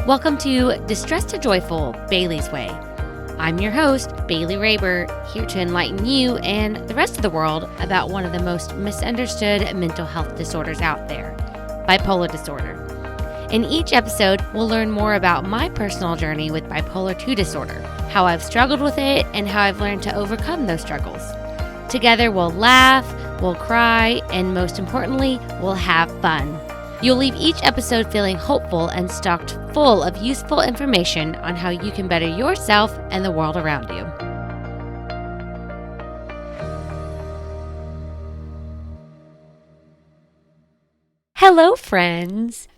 Welcome to Distress to Joyful, Bailey's Way. I'm your host, Bailey Raber, here to enlighten you and the rest of the world about one of the most misunderstood mental health disorders out there, bipolar disorder. In each episode, we'll learn more about my personal journey with bipolar 2 disorder, how I've struggled with it, and how I've learned to overcome those struggles. Together, we'll laugh, we'll cry, and most importantly, we'll have fun. You'll leave each episode feeling hopeful and stocked full of useful information on how you can better yourself and the world around you. Hello, friends.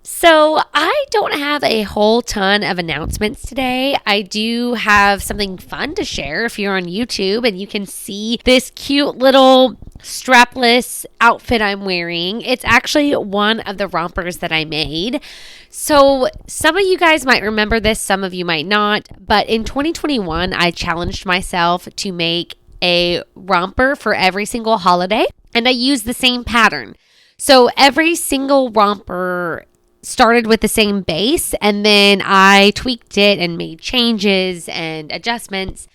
So I don't have a whole ton of announcements today. I do have something fun to share if you're on YouTube and you can see this cute little strapless outfit I'm wearing. It's actually one of the rompers that I made. So some of you guys might remember this, some of you might not, but in 2021, I challenged myself to make a romper for every single holiday, and I used the same pattern. So every single romper started with the same base, and then I tweaked it and made changes and adjustments,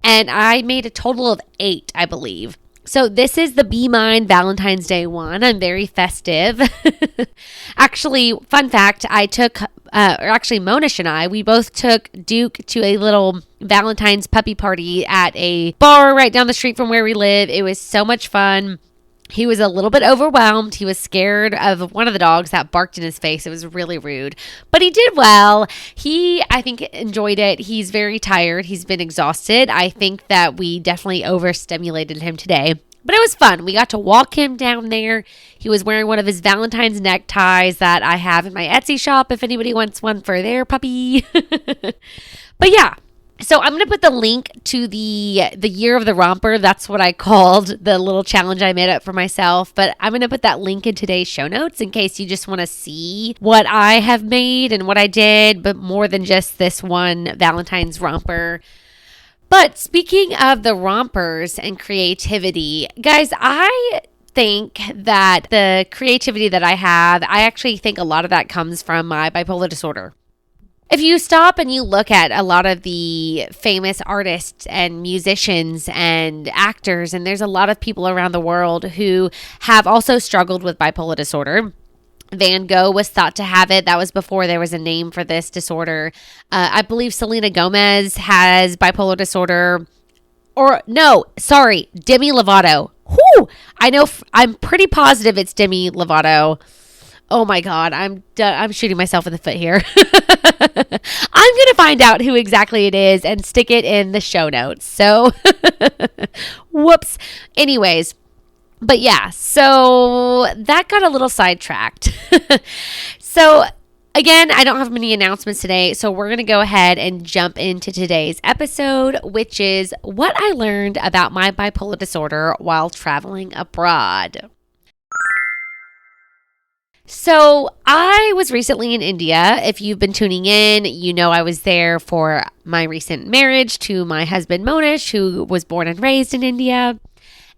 and I made a total of 8, I believe. So this is the Be Mine Valentine's Day one. I'm very festive. Actually, fun fact, Monish and I, we both took Duke to a little Valentine's puppy party at a bar right down the street from where we live. It was so much fun. He was a little bit overwhelmed. He was scared of one of the dogs that barked in his face. It was really rude, but he did well. I think, enjoyed it. He's very tired. He's been exhausted. I think that we definitely overstimulated him today, but it was fun. We got to walk him down there. He was wearing one of his Valentine's neckties that I have in my Etsy shop if anybody wants one for their puppy. But yeah. So I'm going to put the link to the year of the romper. That's what I called the little challenge I made up for myself. But I'm going to put that link in today's show notes in case you just want to see what I have made and what I did, but more than just this one Valentine's romper. But speaking of the rompers and creativity, guys, I think that the creativity that I have, I actually think a lot of that comes from my bipolar disorder. If you stop and you look at a lot of the famous artists and musicians and actors, and there's a lot of people around the world who have also struggled with bipolar disorder. Van Gogh was thought to have it. That was before there was a name for this disorder. I believe Selena Gomez has bipolar disorder. Demi Lovato. Whew! I'm pretty positive it's Demi Lovato. Oh my God, I'm shooting myself in the foot here. I'm going to find out who exactly it is and stick it in the show notes. So, whoops. Anyways, but yeah, so that got a little sidetracked. So, again, I don't have many announcements today, so we're going to go ahead and jump into today's episode, which is what I learned about my bipolar disorder while traveling abroad. So I was recently in India. If you've been tuning in, you know I was there for my recent marriage to my husband Monish, who was born and raised in India.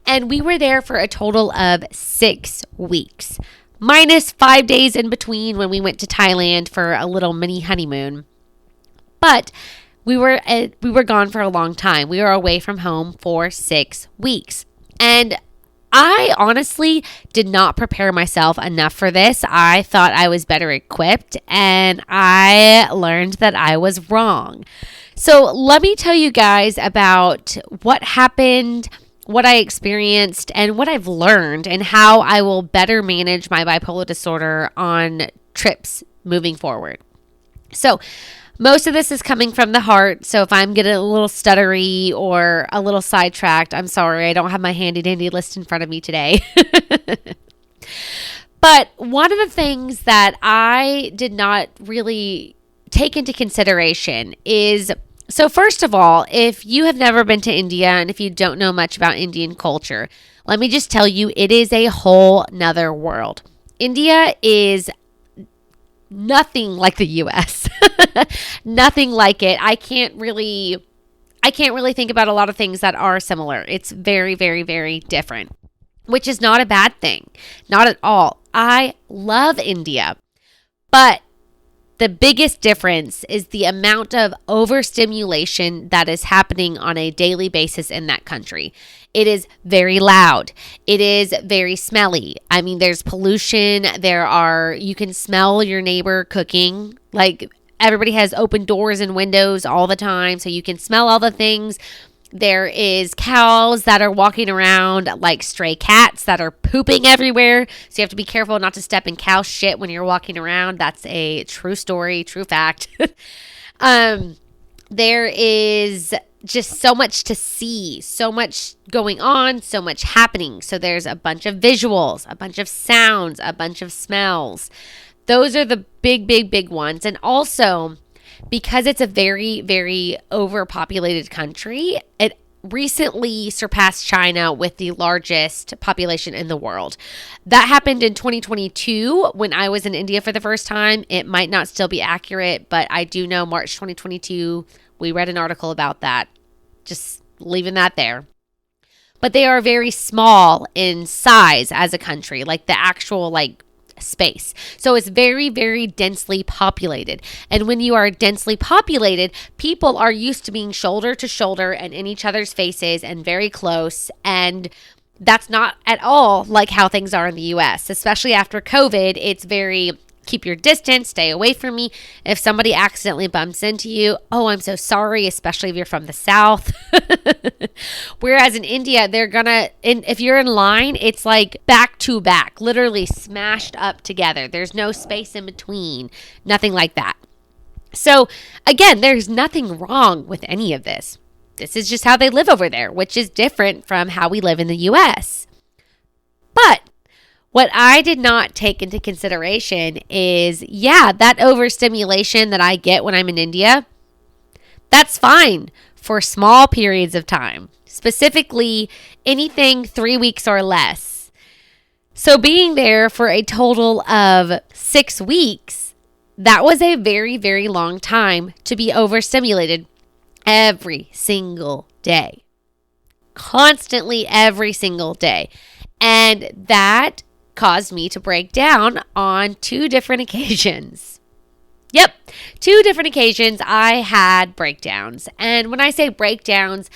And we were there for a total of 6 weeks, minus 5 days in between when we went to Thailand for a little mini honeymoon. But we were gone for a long time. We were away from home for 6 weeks. And I honestly did not prepare myself enough for this. I thought I was better equipped, and I learned that I was wrong. So let me tell you guys about what happened, what I experienced, and what I've learned, and how I will better manage my bipolar disorder on trips moving forward. So most of this is coming from the heart, so if I'm getting a little stuttery or a little sidetracked, I'm sorry. I don't have my handy-dandy list in front of me today. But one of the things that I did not really take into consideration is, so first of all, if you have never been to India and if you don't know much about Indian culture, let me just tell you, it is a whole nother world. India is nothing like the US. Nothing like it. I can't really think about a lot of things that are similar. It's very, very, very different, which is not a bad thing. Not at all. I love India, but The biggest difference is the amount of overstimulation that is happening on a daily basis in that country. It is very loud. It is very smelly. I mean, there's pollution. You can smell your neighbor cooking. Like, everybody has open doors and windows all the time, so you can smell all the things. There is cows that are walking around like stray cats that are pooping everywhere. So you have to be careful not to step in cow shit when you're walking around. That's a true story, true fact. There is just so much to see, so much going on, so much happening. So there's a bunch of visuals, a bunch of sounds, a bunch of smells. Those are the big ones. And also, because it's a very, very overpopulated country, it recently surpassed China with the largest population in the world. That happened in 2022 when I was in India for the first time. It might not still be accurate, but I do know March 2022, we read an article about that. Just leaving that there. But they are very small in size as a country, like the actual space. So it's very, very densely populated. And when you are densely populated, people are used to being shoulder to shoulder and in each other's faces and very close. And that's not at all like how things are in the US, especially after COVID. It's very keep your distance, stay away from me. If somebody accidentally bumps into you, oh, I'm so sorry, especially if you're from the South. Whereas in India, if you're in line, it's like back to back, literally smashed up together. There's no space in between, nothing like that. So again, there's nothing wrong with any of this. This is just how they live over there, which is different from how we live in the US. But what I did not take into consideration is, that overstimulation that I get when I'm in India, that's fine for small periods of time, specifically anything 3 weeks or less. So being there for a total of 6 weeks, that was a very, very long time to be overstimulated every single day, constantly every single day. And that caused me to break down on 2 different occasions. Yep, 2 different occasions I had breakdowns. And when I say breakdowns,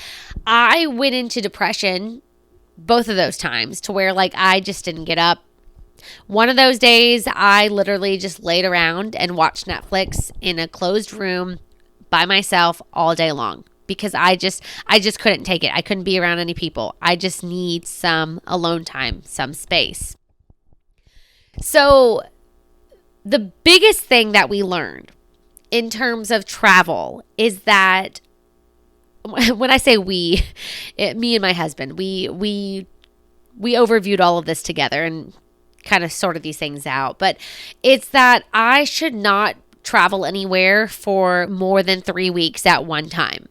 I went into depression both of those times to where I just didn't get up. One of those days, I literally just laid around and watched Netflix in a closed room by myself all day long because I just couldn't take it. I couldn't be around any people. I just need some alone time, some space. So the biggest thing that we learned in terms of travel is that when I say me and my husband, we overviewed all of this together and kind of sorted these things out. But it's that I should not travel anywhere for more than 3 weeks at one time.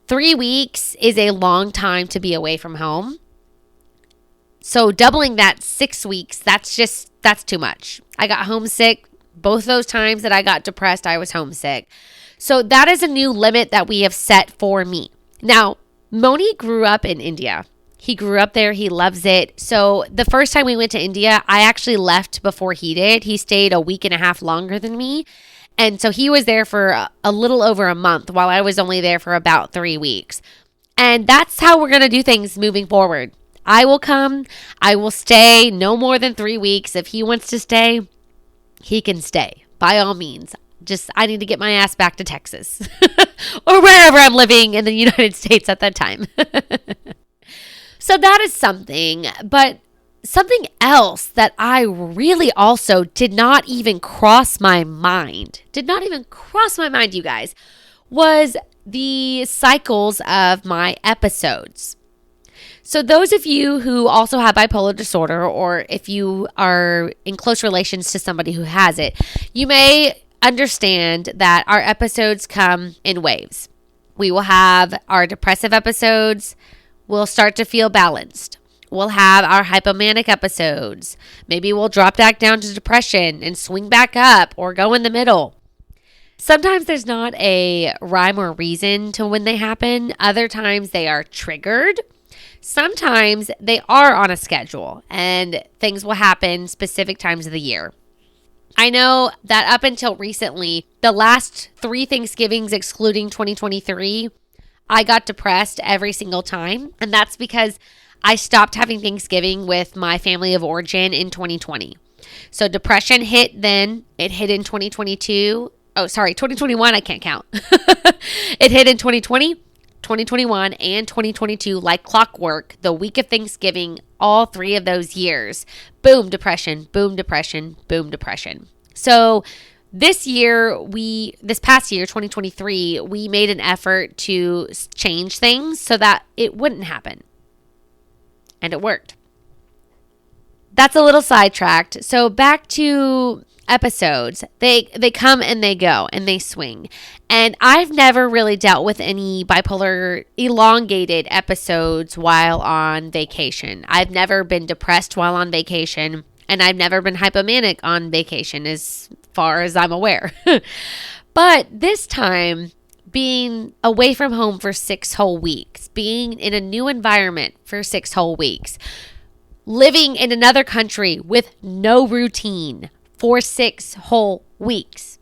3 weeks is a long time to be away from home. So doubling that 6 weeks, that's too much. I got homesick. Both those times that I got depressed, I was homesick. So that is a new limit that we have set for me. Now, Moni grew up in India. He grew up there. He loves it. So the first time we went to India, I actually left before he did. He stayed a week and a half longer than me. And so he was there for a little over a month while I was only there for about 3 weeks. And that's how we're going to do things moving forward. I will come. I will stay no more than 3 weeks. If he wants to stay, he can stay by all means. Just I need to get my ass back to Texas or wherever I'm living in the United States at that time. So that is something. But something else that I really also did not even cross my mind, you guys, was the cycles of my episodes. So those of you who also have bipolar disorder, or if you are in close relations to somebody who has it, you may understand that our episodes come in waves. We will have our depressive episodes. We'll start to feel balanced. We'll have our hypomanic episodes. Maybe we'll drop back down to depression and swing back up or go in the middle. Sometimes there's not a rhyme or reason to when they happen. Other times they are triggered. Sometimes they are on a schedule and things will happen specific times of the year. I know that up until recently, the last 3 Thanksgivings, excluding 2023, I got depressed every single time. And that's because I stopped having Thanksgiving with my family of origin in 2020. So depression hit then. It hit in 2022. Oh, sorry, 2021. I can't count. It hit in 2020, 2021, and 2022 like clockwork. The week of Thanksgiving, all 3 of those years. Boom, depression, boom, depression, boom, depression. So this past year, 2023, we made an effort to change things so that it wouldn't happen. And it worked. That's a little sidetracked. So back to episodes. They come and they go and they swing. And I've never really dealt with any bipolar elongated episodes while on vacation. I've never been depressed while on vacation, and I've never been hypomanic on vacation as far as I'm aware. But this time, being away from home for 6 whole weeks, being in a new environment for 6 whole weeks, living in another country with no routine for 6 whole weeks.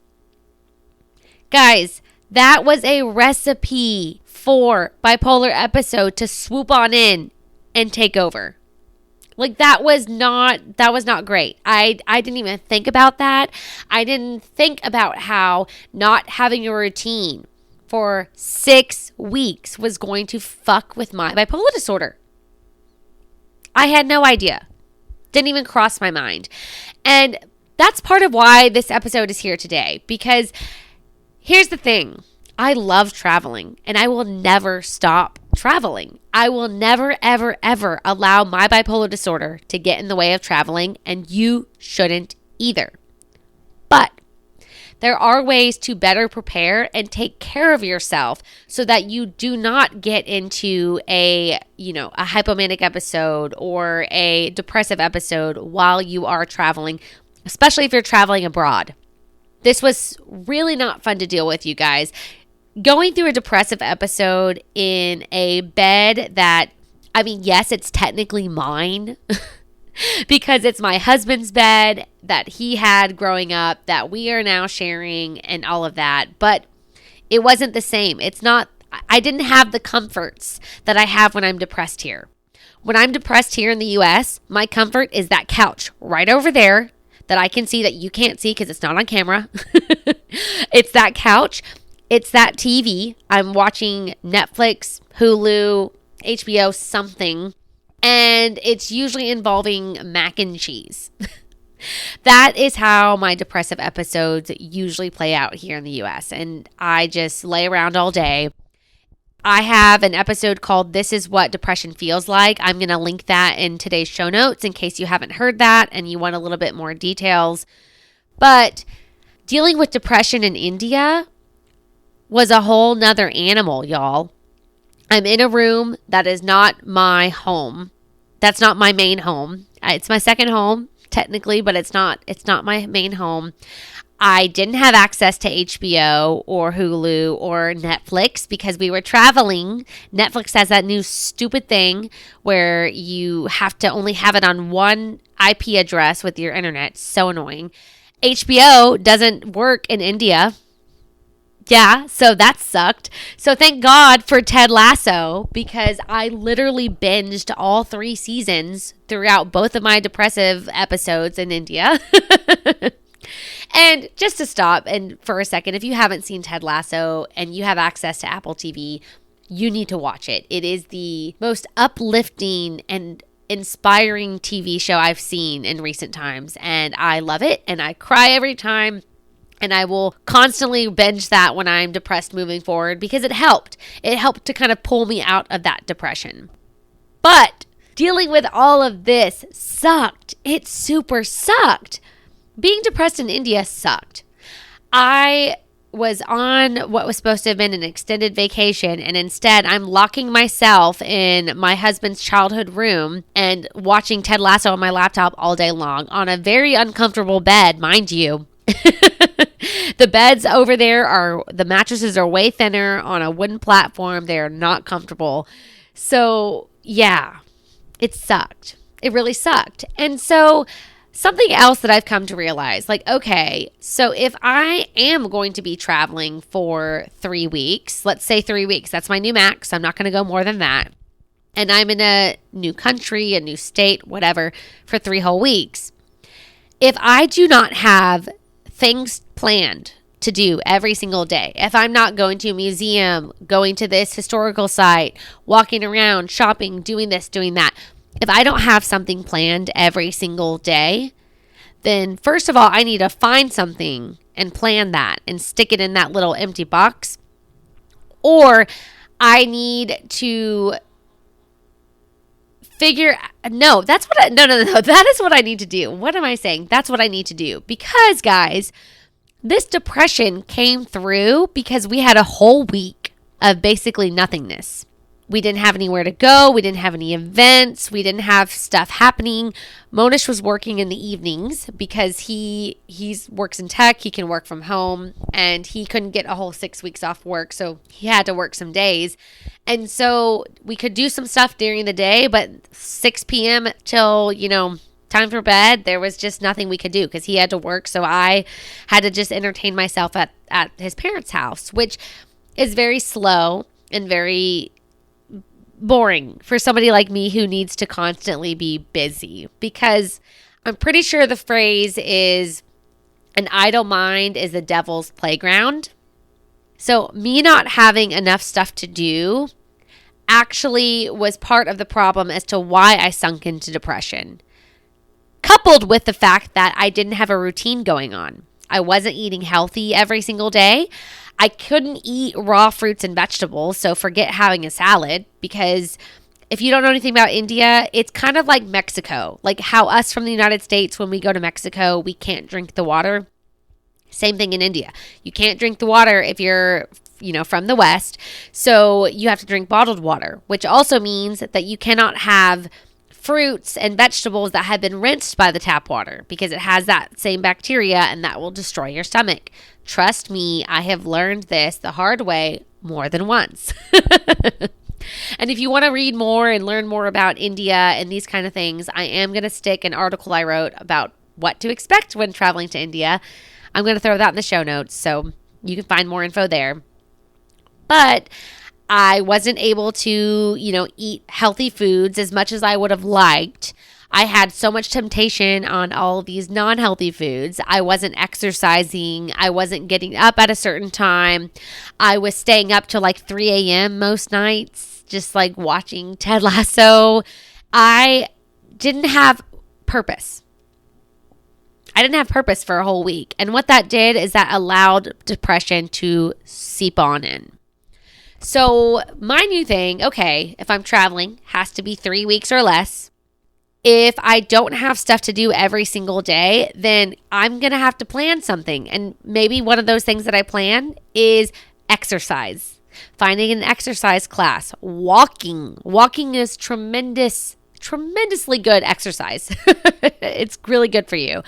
Guys, that was a recipe for bipolar episode to swoop on in and take over. Like that was not great. I didn't even think about that. I didn't think about how not having a routine for 6 weeks was going to fuck with my bipolar disorder. I had no idea. Didn't even cross my mind. And that's part of why this episode is here today. Because here's the thing. I love traveling and I will never stop traveling. I will never, ever, ever allow my bipolar disorder to get in the way of traveling, and you shouldn't either. But there are ways to better prepare and take care of yourself so that you do not get into a hypomanic episode or a depressive episode while you are traveling, especially if you're traveling abroad. This was really not fun to deal with, you guys. Going through a depressive episode in a bed that, yes, it's technically mine because it's my husband's bed that he had growing up that we are now sharing and all of that. But it wasn't the same. I didn't have the comforts that I have when I'm depressed here. When I'm depressed here in the US, my comfort is that couch right over there that I can see that you can't see because it's not on camera. It's that couch. It's that TV. I'm watching Netflix, Hulu, HBO, something. And it's usually involving mac and cheese. That is how my depressive episodes usually play out here in the US. And I just lay around all day. I have an episode called This Is What Depression Feels Like. I'm going to link that in today's show notes in case you haven't heard that and you want a little bit more details. But dealing with depression in India was a whole nother animal, y'all. I'm in a room that is not my home. That's not my main home. It's my second home, technically, but it's not my main home. I didn't have access to HBO or Hulu or Netflix because we were traveling. Netflix has that new stupid thing where you have to only have it on one IP address with your internet. So annoying. HBO doesn't work in India. Yeah, so that sucked. So thank God for Ted Lasso because I literally binged all 3 seasons throughout both of my depressive episodes in India. And just to stop and for a second, if you haven't seen Ted Lasso and you have access to Apple TV, you need to watch it. It is the most uplifting and inspiring TV show I've seen in recent times. And I love it. And I cry every time. And I will constantly binge that when I'm depressed moving forward because it helped. It helped to kind of pull me out of that depression. But dealing with all of this sucked. It super sucked. Being depressed in India sucked. I was on what was supposed to have been an extended vacation, and instead I'm locking myself in my husband's childhood room and watching Ted Lasso on my laptop all day long on a very uncomfortable bed, mind you. The beds over there the mattresses are way thinner on a wooden platform. They are not comfortable. So yeah, it sucked. It really sucked. And so Something else that I've come to realize, like, okay, so if I am going to be traveling for 3 weeks, let's say 3 weeks, that's my new max. I'm not going to go more than that. And I'm in a new country, a new state, whatever, for 3 whole weeks. If I do not have things planned to do every single day, if I'm not going to a museum, going to this historical site, walking around, shopping, doing this, doing that, if I don't have something planned every single day, then first of all, I need to find something and plan that and stick it in that little empty box. Or I need to no, that is what I need to do. What am I saying? That's what I need to do. Because, guys, this depression came through because we had a whole week of basically nothingness. We didn't have anywhere to go. We didn't have any events. We didn't have stuff happening. Monish was working in the evenings because he works in tech. He can work from home, and he couldn't get a whole 6 weeks off work, so he had to work some days. And so we could do some stuff during the day, but 6 p.m. till, time for bed, there was just nothing we could do because he had to work. So I had to just entertain myself at his parents' house, which is very slow and very boring for somebody like me who needs to constantly be busy, because I'm pretty sure the phrase is an idle mind is the devil's playground. So me not having enough stuff to do actually was part of the problem as to why I sunk into depression, coupled with the fact that I didn't have a routine going on. I wasn't eating healthy every single day. I couldn't eat raw fruits and vegetables, so forget having a salad, because if you don't know anything about India, it's kind of like Mexico. Like how us from the United States, when we go to Mexico, we can't drink the water. Same thing in India. You can't drink the water if you're, from the West. So you have to drink bottled water, which also means that you cannot have fruits and vegetables that have been rinsed by the tap water, because it has that same bacteria and that will destroy your stomach. Trust me, I have learned this the hard way more than once. And if you want to read more and learn more about India and these kind of things, I am going to stick an article I wrote about what to expect when traveling to India. I'm going to throw that in the show notes, so you can find more info there. But I wasn't able to, eat healthy foods as much as I would have liked. I had so much temptation on all of these non-healthy foods. I wasn't exercising. I wasn't getting up at a certain time. I was staying up till like 3 a.m. most nights, just like watching Ted Lasso. I didn't have purpose. I didn't have purpose for a whole week. And what that did is that allowed depression to seep on in. So my new thing, okay, if I'm traveling, has to be 3 weeks or less. If I don't have stuff to do every single day, then I'm going to have to plan something. And maybe one of those things that I plan is exercise. Finding an exercise class. Walking. Walking is tremendously good exercise. It's really good for you.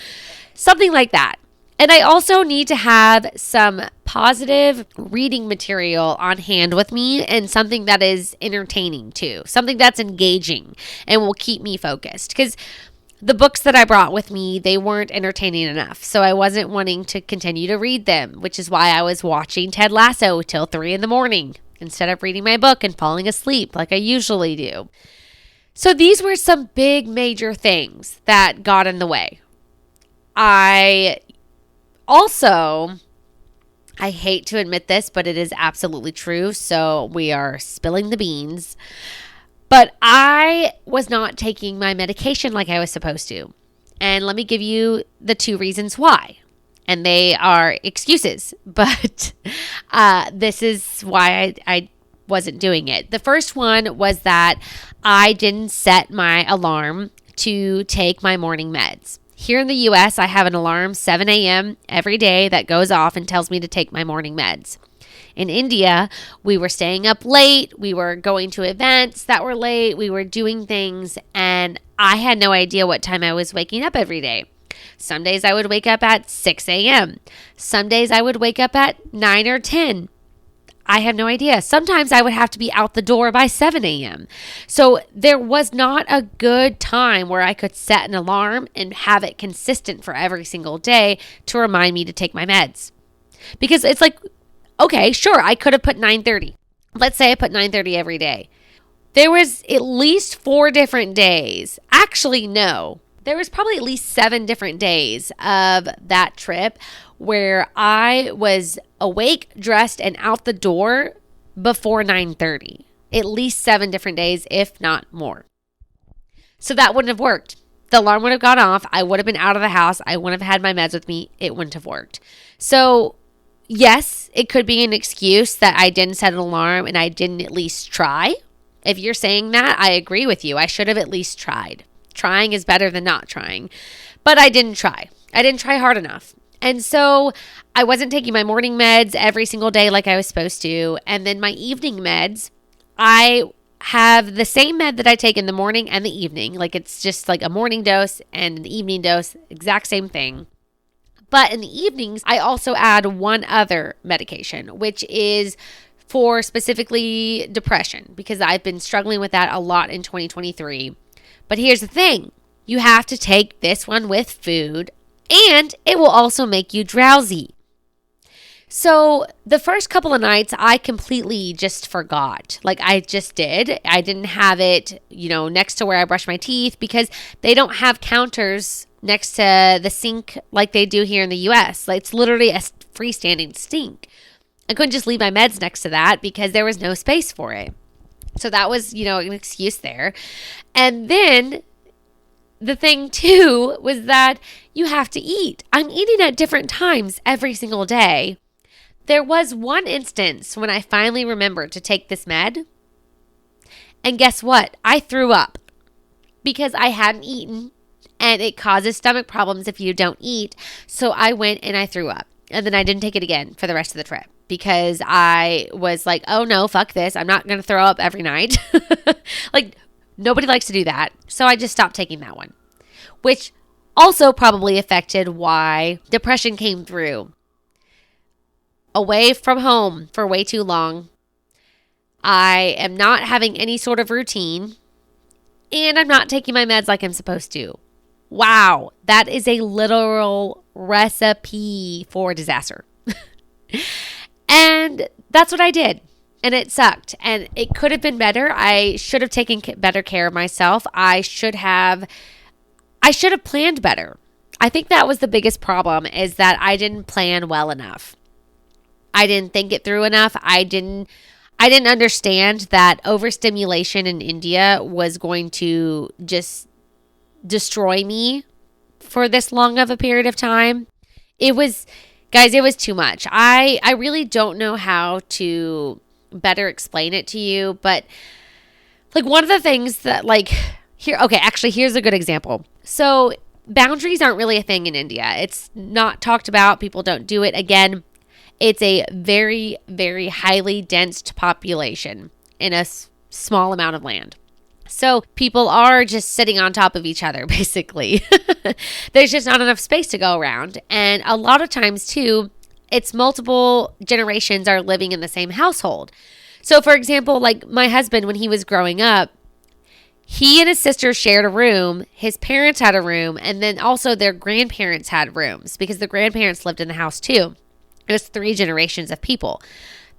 Something like that. And I also need to have some positive reading material on hand with me, and something that is entertaining too. Something that's engaging and will keep me focused. Because the books that I brought with me, they weren't entertaining enough. So I wasn't wanting to continue to read them, which is why I was watching Ted Lasso till 3 a.m. instead of reading my book and falling asleep like I usually do. So these were some big major things that got in the way. I hate to admit this, but it is absolutely true. So we are spilling the beans. But I was not taking my medication like I was supposed to. And let me give you the 2 reasons why. And they are excuses. But this is why I wasn't doing it. The first one was that I didn't set my alarm to take my morning meds. Here in the U.S., I have an alarm 7 a.m. every day that goes off and tells me to take my morning meds. In India, we were staying up late. We were going to events that were late. We were doing things, and I had no idea what time I was waking up every day. Some days I would wake up at 6 a.m. Some days I would wake up at 9 or 10. I have no idea. Sometimes I would have to be out the door by 7 a.m. So there was not a good time where I could set an alarm and have it consistent for every single day to remind me to take my meds. Because it's like, okay, sure, I could have put 9:30. Let's say I put 9:30 every day. There was at least 4 different days. Actually, no. There was probably at least 7 different days of that trip where I was awake, dressed, and out the door before 9:30. At least 7 different days, if not more. So that wouldn't have worked. The alarm would have gone off. I would have been out of the house. I wouldn't have had my meds with me. It wouldn't have worked. So yes, it could be an excuse that I didn't set an alarm and I didn't at least try. If you're saying that, I agree with you. I should have at least tried. Trying is better than not trying. But I didn't try. I didn't try hard enough. And so I wasn't taking my morning meds every single day like I was supposed to. And then my evening meds, I have the same med that I take in the morning and the evening. Like it's just like a morning dose and an evening dose, exact same thing. But in the evenings, I also add one other medication, which is for specifically depression, because I've been struggling with that a lot in 2023. But here's the thing. You have to take this one with food, and it will also make you drowsy. So the first couple of nights, I completely just forgot. Like I just did. I didn't have it, next to where I brush my teeth because they don't have counters next to the sink like they do here in the US. Like it's literally a freestanding sink. I couldn't just leave my meds next to that because there was no space for it. So that was, an excuse there. And then the thing too was that you have to eat. I'm eating at different times every single day. There was one instance when I finally remembered to take this med. And guess what? I threw up because I hadn't eaten and it causes stomach problems if you don't eat. So I went and I threw up. And then I didn't take it again for the rest of the trip because I was like, oh no, fuck this. I'm not going to throw up every night. Like nobody likes to do that. So I just stopped taking that one, which also probably affected why depression came through. Away from home for way too long. I am not having any sort of routine and I'm not taking my meds like I'm supposed to. Wow, that is a literal recipe for disaster. And that's what I did. And it sucked. And it could have been better. I should have taken better care of myself. I should have planned better. I think that was the biggest problem, is that I didn't plan well enough. I didn't think it through enough. I didn't understand that overstimulation in India was going to just destroy me for this long of a period of time. It was too much. I really don't know how to better explain it to you, but like one of the things that here's a good example. So boundaries aren't really a thing in India. It's not talked about. People don't do it. Again, it's a very, very highly dense population in a small amount of land. So people are just sitting on top of each other, basically. There's just not enough space to go around. And a lot of times, too, it's multiple generations are living in the same household. So, for example, like my husband, when he was growing up, he and his sister shared a room. His parents had a room. And then also their grandparents had rooms because the grandparents lived in the house, too. It was 3 generations of people.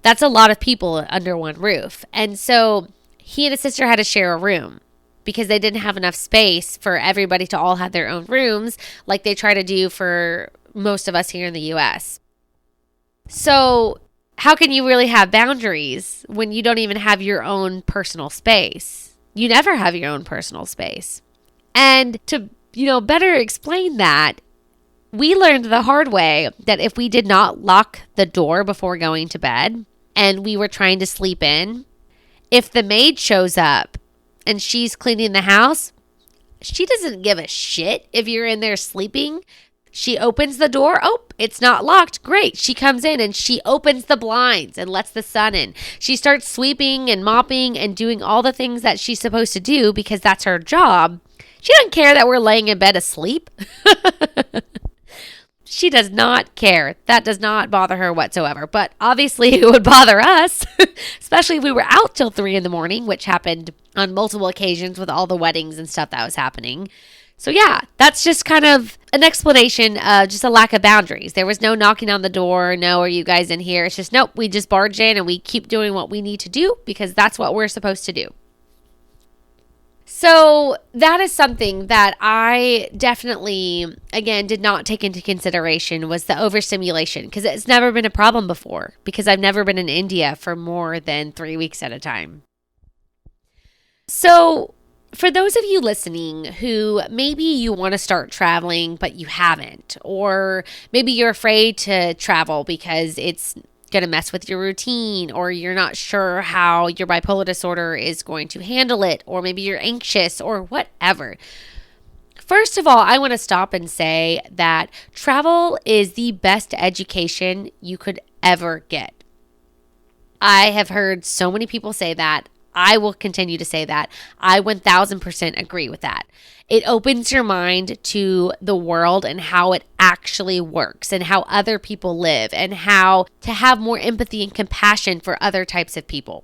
That's a lot of people under one roof. And so he and his sister had to share a room because they didn't have enough space for everybody to all have their own rooms like they try to do for most of us here in the US. So how can you really have boundaries when you don't even have your own personal space? You never have your own personal space. And to, better explain that, we learned the hard way that if we did not lock the door before going to bed and we were trying to sleep in, if the maid shows up and she's cleaning the house, she doesn't give a shit if you're in there sleeping. She opens the door. Oh, it's not locked. Great. She comes in and she opens the blinds and lets the sun in. She starts sweeping and mopping and doing all the things that she's supposed to do because that's her job. She doesn't care that we're laying in bed asleep. She does not care. That does not bother her whatsoever. But obviously, it would bother us, especially if we were out till 3 in the morning, which happened on multiple occasions with all the weddings and stuff that was happening. So yeah, that's just kind of an explanation of just a lack of boundaries. There was no knocking on the door. No, are you guys in here? It's just, nope, we just barge in and we keep doing what we need to do because that's what we're supposed to do. So that is something that I definitely, again, did not take into consideration was the overstimulation because it's never been a problem before because I've never been in India for more than 3 weeks at a time. So for those of you listening who maybe you want to start traveling, but you haven't, or maybe you're afraid to travel because it's going to mess with your routine, or you're not sure how your bipolar disorder is going to handle it, or maybe you're anxious or whatever. First of all, I want to stop and say that travel is the best education you could ever get. I have heard so many people say that. I will continue to say that. I 1000% agree with that. It opens your mind to the world and how it actually works and how other people live and how to have more empathy and compassion for other types of people.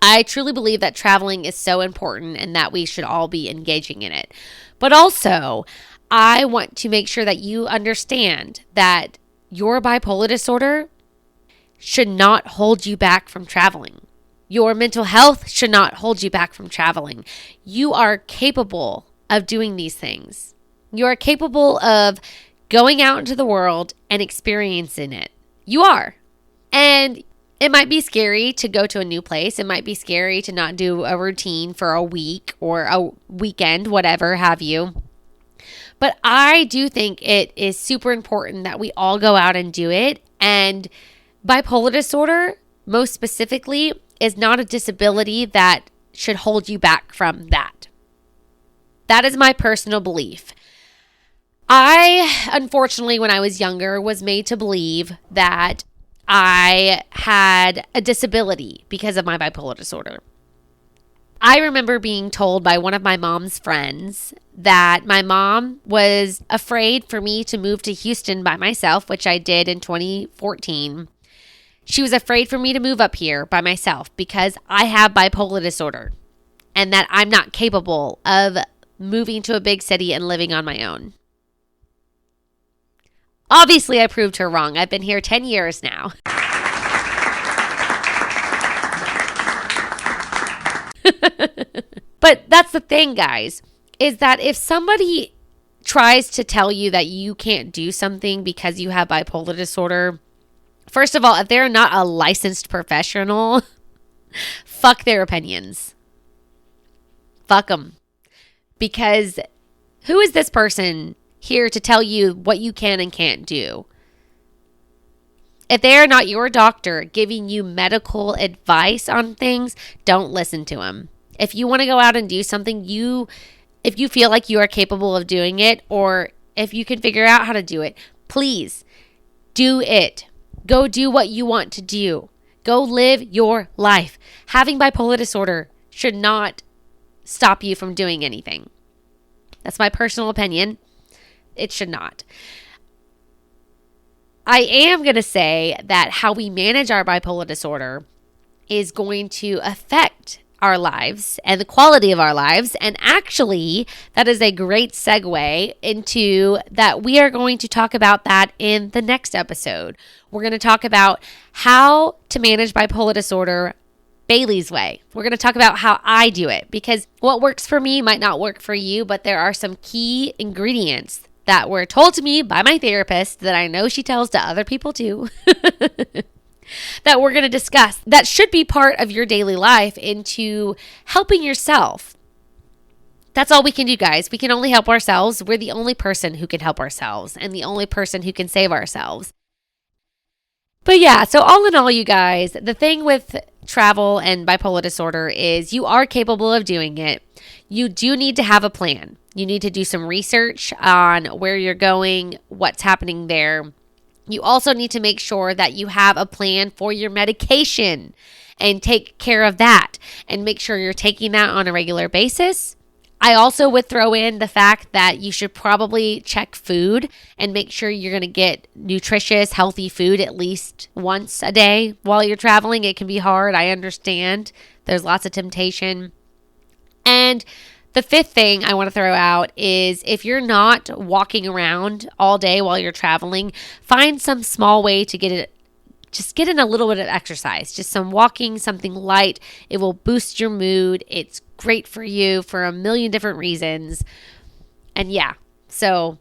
I truly believe that traveling is so important and that we should all be engaging in it. But also, I want to make sure that you understand that your bipolar disorder should not hold you back from traveling. Your mental health should not hold you back from traveling. You are capable of doing these things. You are capable of going out into the world and experiencing it. You are. And it might be scary to go to a new place. It might be scary to not do a routine for a week or a weekend, whatever have you. But I do think it is super important that we all go out and do it. And bipolar disorder, most specifically, is not a disability that should hold you back from that. That is my personal belief. I, unfortunately, when I was younger, was made to believe that I had a disability because of my bipolar disorder. I remember being told by one of my mom's friends that my mom was afraid for me to move to Houston by myself, which I did in 2014. She was afraid for me to move up here by myself because I have bipolar disorder and that I'm not capable of moving to a big city and living on my own. Obviously, I proved her wrong. I've been here 10 years now. But that's the thing, guys, is that if somebody tries to tell you that you can't do something because you have bipolar disorder, first of all, if they're not a licensed professional, fuck their opinions. Fuck them. Because who is this person here to tell you what you can and can't do? If they are not your doctor giving you medical advice on things, don't listen to them. If you want to go out and do something, if you feel like you are capable of doing it, or if you can figure out how to do it, please do it. Go do what you want to do. Go live your life. Having bipolar disorder should not stop you from doing anything. That's my personal opinion. It should not. I am going to say that how we manage our bipolar disorder is going to affect our lives and the quality of our lives. And actually, that is a great segue into that we are going to talk about that in the next episode. We're going to talk about how to manage bipolar disorder Bailey's way. We're going to talk about how I do it because what works for me might not work for you, but there are some key ingredients that were told to me by my therapist that I know she tells to other people too. That we're going to discuss that should be part of your daily life into helping yourself. That's all we can do, guys. We can only help ourselves. We're the only person who can help ourselves and the only person who can save ourselves. But yeah, so all in all, you guys, the thing with travel and bipolar disorder is you are capable of doing it. You do need to have a plan. You need to do some research on where you're going, what's happening there. You also need to make sure that you have a plan for your medication and take care of that and make sure you're taking that on a regular basis. I also would throw in the fact that you should probably check food and make sure you're going to get nutritious, healthy food at least once a day while you're traveling. It can be hard. I understand. There's lots of temptation. And the fifth thing I want to throw out is if you're not walking around all day while you're traveling, find some small way to get in a little bit of exercise, just some walking, something light. It will boost your mood. It's great for you for a million different reasons. And yeah, so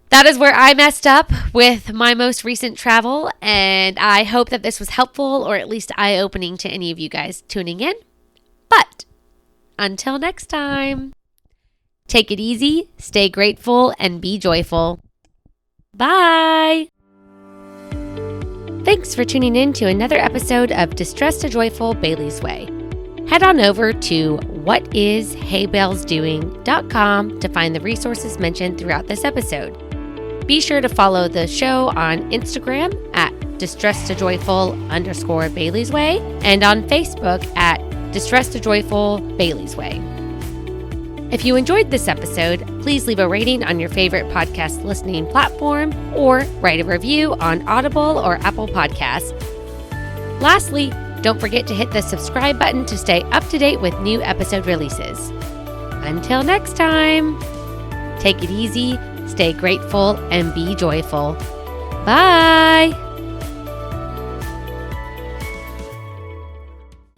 that is where I messed up with my most recent travel. And I hope that this was helpful or at least eye-opening to any of you guys tuning in. But until next time, take it easy, stay grateful, and be joyful. Bye. Thanks for tuning in to another episode of Distressed to Joyful Bailey's Way. Head on over to whatisheybellsdoing.com to find the resources mentioned throughout this episode. Be sure to follow the show on Instagram at distressed2joyful_Bailey's Way and on Facebook at Distressed to Joyful Bailey's Way. If you enjoyed this episode, please leave a rating on your favorite podcast listening platform or write a review on Audible or Apple Podcasts. Lastly, don't forget to hit the subscribe button to stay up to date with new episode releases. Until next time, take it easy, stay grateful, and be joyful. Bye!